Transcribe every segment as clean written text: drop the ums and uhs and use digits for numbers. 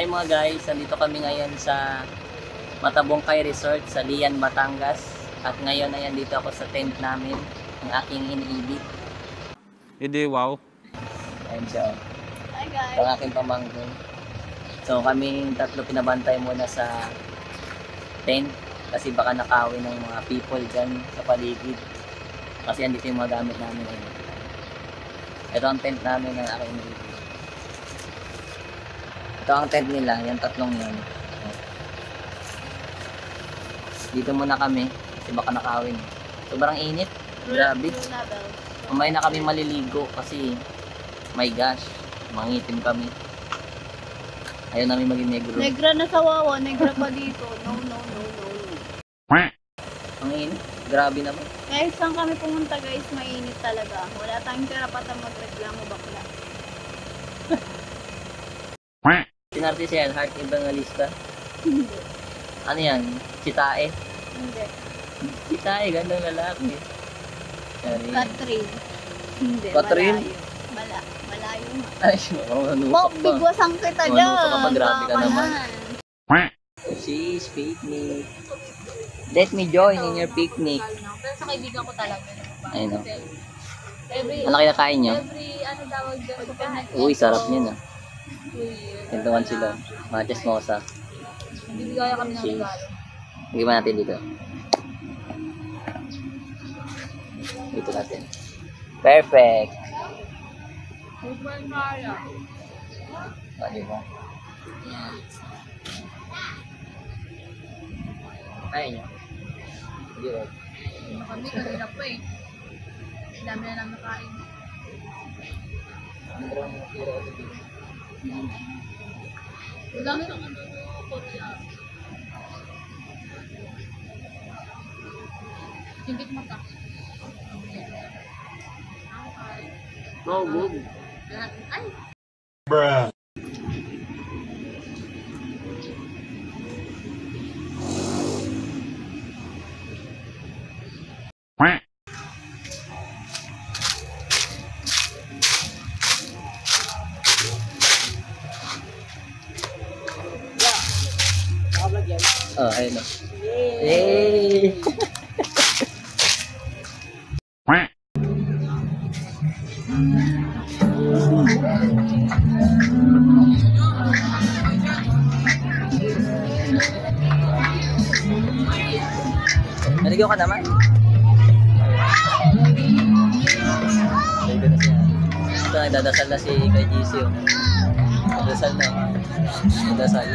Hi mga guys, nandito kami ngayon sa Matabongkay Resort sa Lian, Batangas. At ngayon ay andito ako sa tent namin, ng aking iniibig. Hindi, wow. Ayun siya. Hi guys. Ang aking pamangkin. So kaming tatlo pinabantay muna sa tent kasi baka nakawin ng mga people dyan sa paligid. Kasi andito yung mga gamit namin ngayon. Ito ang tent namin ng aking iniibig. Ito ang tent nila, yung tatlong yun. Dito muna kami kasi baka nakawin. Sobrang init. Grabe. Mamaya na kami maliligo kasi my gosh, mangitim kami. Ayaw namin maging negro. Negra na sa Wawa, negra pa dito. No. Ang init. Grabe naman. Guys, saan kami pumunta guys, mainit talaga. Wala tayong karapatan magreklamo bakla. Sinarte siya yan, Heart Evangelista. Hindi. Ano yan? Chitae? Hindi. Chitae, gandang lalaki. Sorry. Catherine. Hindi. Catherine? Malayo nga. Ay, manusok Pop, pa. bigwasang kita dyan. Manusok ka pa, grabe ka naman. Bakalan. Cheese, picnic. Let me join in your picnic. Pero sa kaibigan ko talaga. Ayun o. Every, Ano kinakain nyo? ano tawag dyan sa pagkain? Uy, sarap niyan ah. Tintuan sila. Mga chismosa. Bibigaya kami ng Cheese. regalo. Bigyan ba natin dito? Dito natin. Perfect. Ano mo? Kaya nyo? Hindi o. Kami kanina pa eh. Dami na lang nakain. Wala sa ano Korea. Singkit mata. Oh, good. Ay! Bruh. Oh, ayun o. Yay! Naligaw ka naman? Ito, nagdadasal na si kay GC. Nagdasal na. Nagdasal.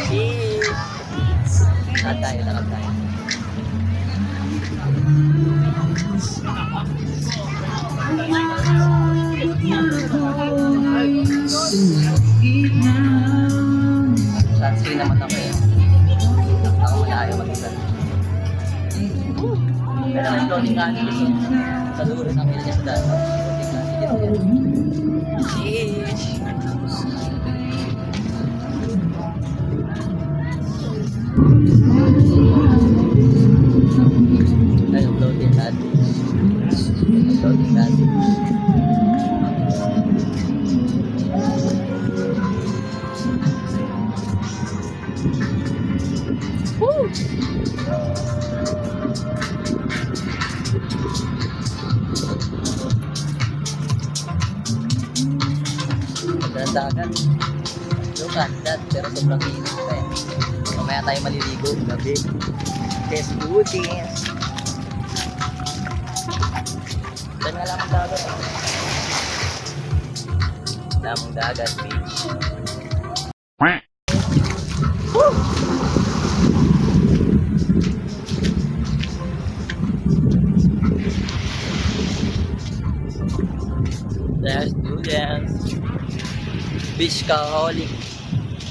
Cheese! Lahat tayo, lahat tayo. Sunscreen naman ako eh. Ako malayo mag-isa. Pero may floating candy dito. Sa dulo ng ilya sa daan. Floating candy dito. Cheese! Ayun, floating candy. Floating candy. Woo! Ang dagat. Look at that, pero sobrang init pa eh. Mamaya tayo maliligo, gabi. Best goodies. Diyan nga lang ang dagat. Damang dagat, beach. Woo! Let's do this. Beach Kaholic.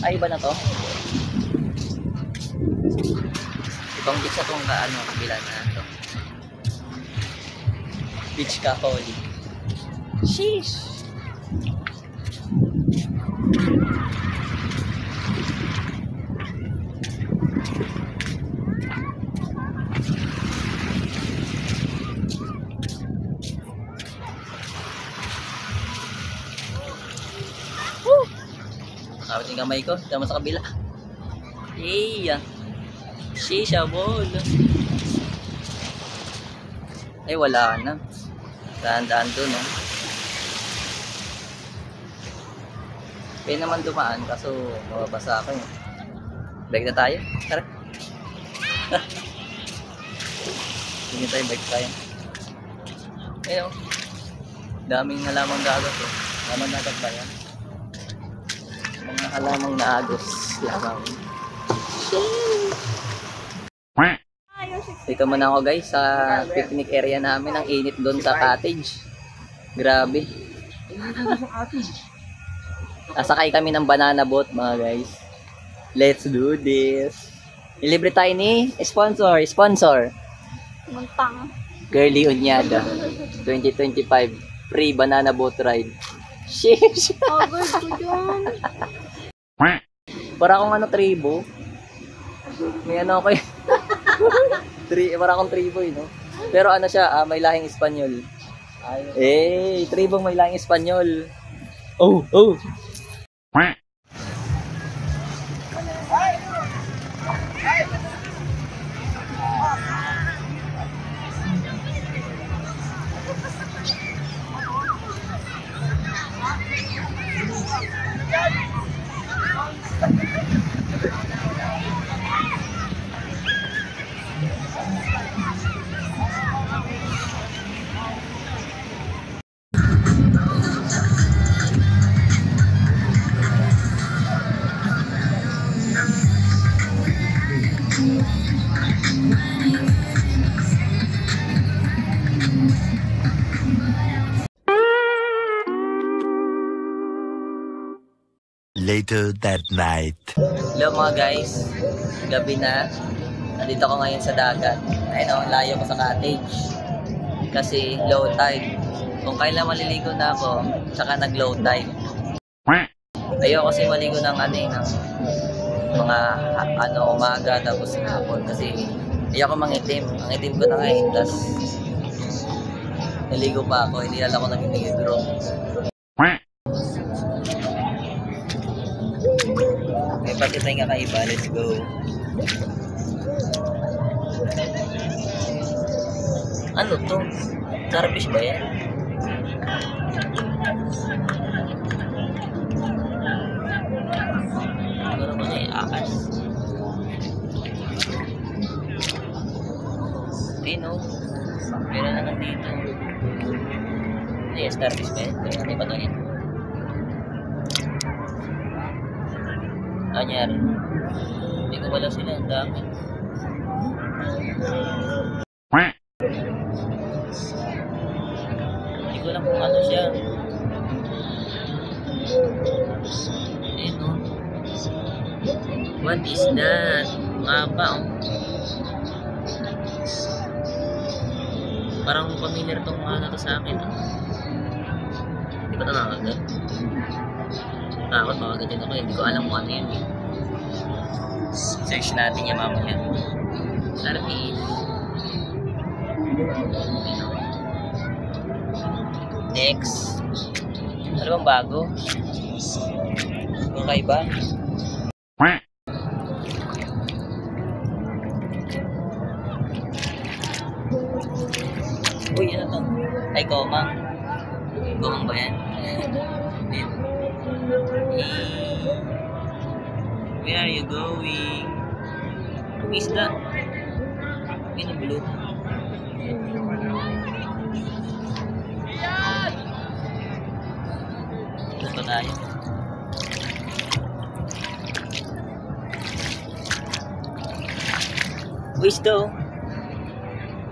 Ay, iba na to. Ibang beach na itong kabila na ito. Beach Kaholic. Sheesh! Yung kamay ko, tama sa kabila. Iya. Shisha ball. Ay, wala na. Daan-daan doon, no? Kaya naman dumaan, kaso mababasa ako, eh. Bike na tayo. Tara. Sige tayo, bike tayo. Ayun. Daming halamang dagat, eh. Halamang dagat ba yan? Mga halamang naagos lamang. Dito muna ako guys sa picnic area namin. Ang init doon sa cottage. Grabe. Nasakay kami ng banana boat mga guys. Let's do this. Ilibre tayo ni sponsor. Muntang. Girly Unyada 2025 free banana boat ride. Sheesh. Agad ko dyan. Para akong tribo. May ako eh. Para akong tribo no? Pero siya, may lahing Espanyol. Tribong may lahing Espanyol. Oh. Later that night. Hello mga guys, gabi na. Nandito ako ngayon sa dagat. Ayun layo ko sa cottage. Kasi low tide. Kung kailan maliligo na ako, tsaka nag-low tide. Ayoko kasi maligo ng ng mga umaga tapos hapon. Kasi ayoko mangitim. Ang itim ko na ngayon. Tapos naligo pa ako, hindi lala ko nagmimigro. May pati tayong kakaiba, let's go. Ano to? Starfish ba yan? Siguro ba na yung akas? Hindi no. Meron na nandito. Ano yung starfish ba yan? Kaya natin patuhin. Anyari. Hindi ko wala sila. Ang dami. Hindi ko alam kung ano siya. Ayun o. What is that? Mapa o. Parang familiar tong to sa akin. Hindi pa ito nakagat. Takot makagatin ako, hindi ko alam kung ano yun eh. Search natin yung mamaya. Starfish. Next. Ano bang bago? Kung kaiba? Uy, ano to? Ay, komang. Komang ba yan? Dito. Where are you going? Who is that? In the blue. Ito tayo. Who is that?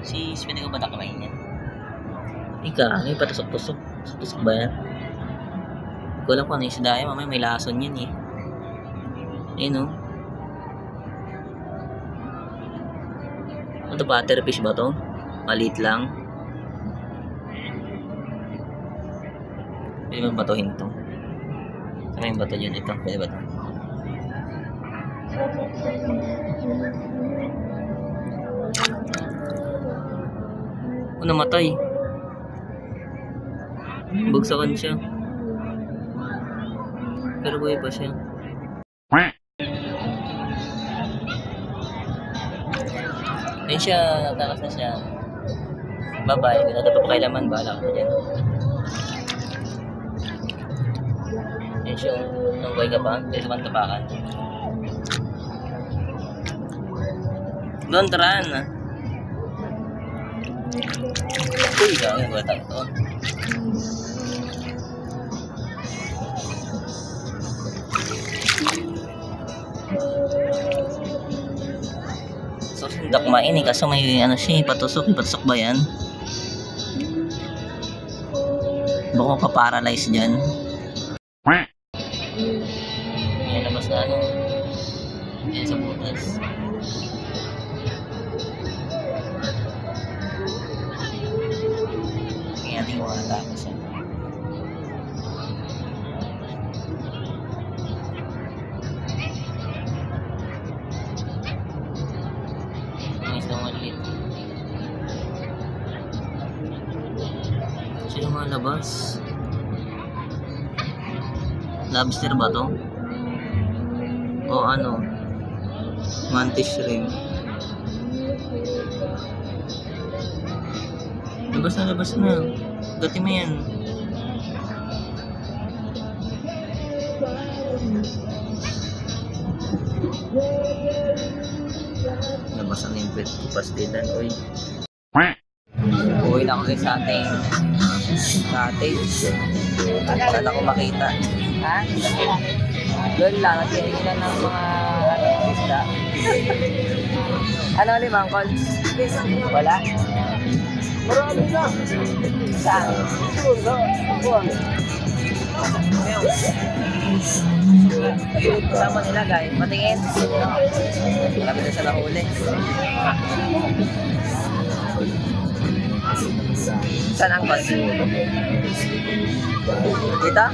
Si Spinning ko ba nakamain yan? Ika, may patusok-tusok. Tusok ba yan? Hindi ko alam kung ano yung sadaya. Mamaya may lason yan eh. Ayun o. Ano to? Butterfish ba to? Maliit lang. Pwede ba batuhin ito? Saan yung bato dyan? Ito. Pwede ba ito? Oh, namatay. Bagsakan siya. Pero buhay pa siya. Ayun siya, natakas na siya. Bye-bye, hindi na ito papakailaman, bahala ka na dyan. Ayun siya, nung buhay ka pa, hindi naman tapakan. Doon, taraan na. Uy, gawin, wala tayo ito. So, hindi ako main eh, kaso may ano siya, patusok ba yan? Baka ka-paralyze dyan. Yan labas na ano. Yan sa butas. Kaya natin mga atake siya. Ang isang maliit. Sino mga labas? Lobster ba to? O ano? Mantis shrimp. Labas na. Gati mo yan. Labas ang impet pastilan. Uy. Uwi na ako guys sa ating cottage. Wala ko makita. Ha? Doon lang, nagtitinginan ng mga isda. Ano ulit, Mangkol? Wala? Marami na. Saan? Kasama nila guys, patingin. Marami na siya nahuli. Saan ang bus? Kita?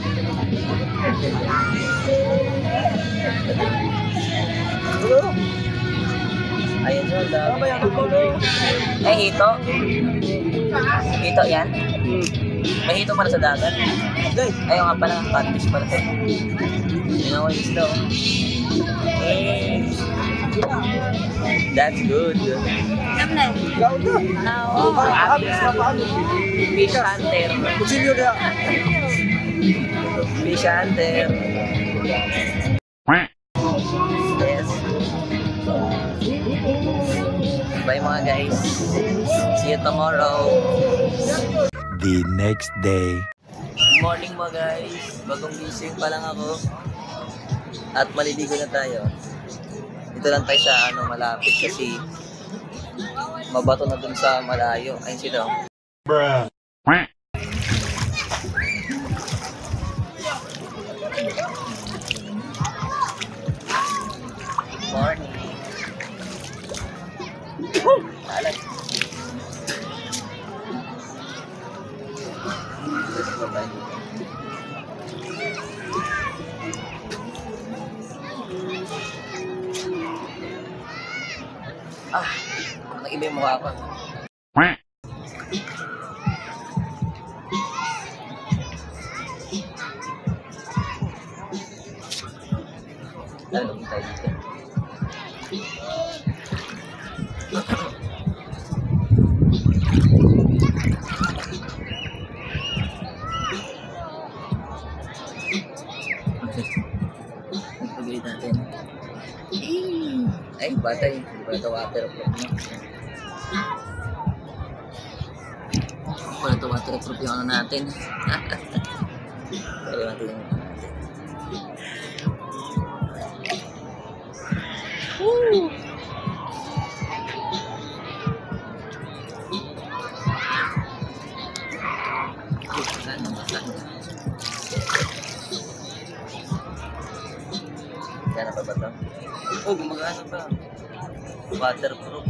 Ayun yun daw. Eh, hito? Hito yan? May hito pala sa dagat? Ayun nga pala, catfish pala. Yun ang walis daw. Eh, that's good. Fish hunter. Fish hunter. Yes. Bye mga guys. See you tomorrow. The next day. Good morning mga guys. Bagong gising pa lang ako. At maliligo na tayo. Dito lang tayo sa malapit kasi mabato na dun sa malayo. Ayun sila. Bruh. Morning. Alat. Nag-iba yung mukha ko. Lalong tayo dito. Pagpagay natin. Ay, batay. Hindi pa ito waterproof na. Wala ito waterproof yung ano natin. Kaya natin yung ano natin. Woo! Gana pa ba ito? Oh, gumagana pa. Waterproof.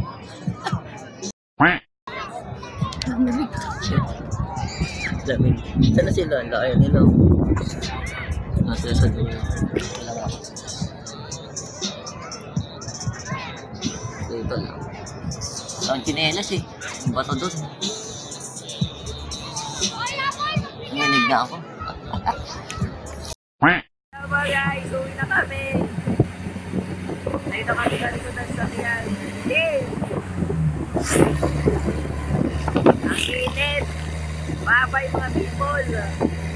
Lamig. Saan na sila? Ayaw nila. Nasa sa dulo. Dito lang. Ang chinelas eh. Ang bato doon. Nanginig na ako. Hello guys, uwi na kami. Dito kami sa likod ng sakyan. Yes! Ang init! Bye-bye mga people!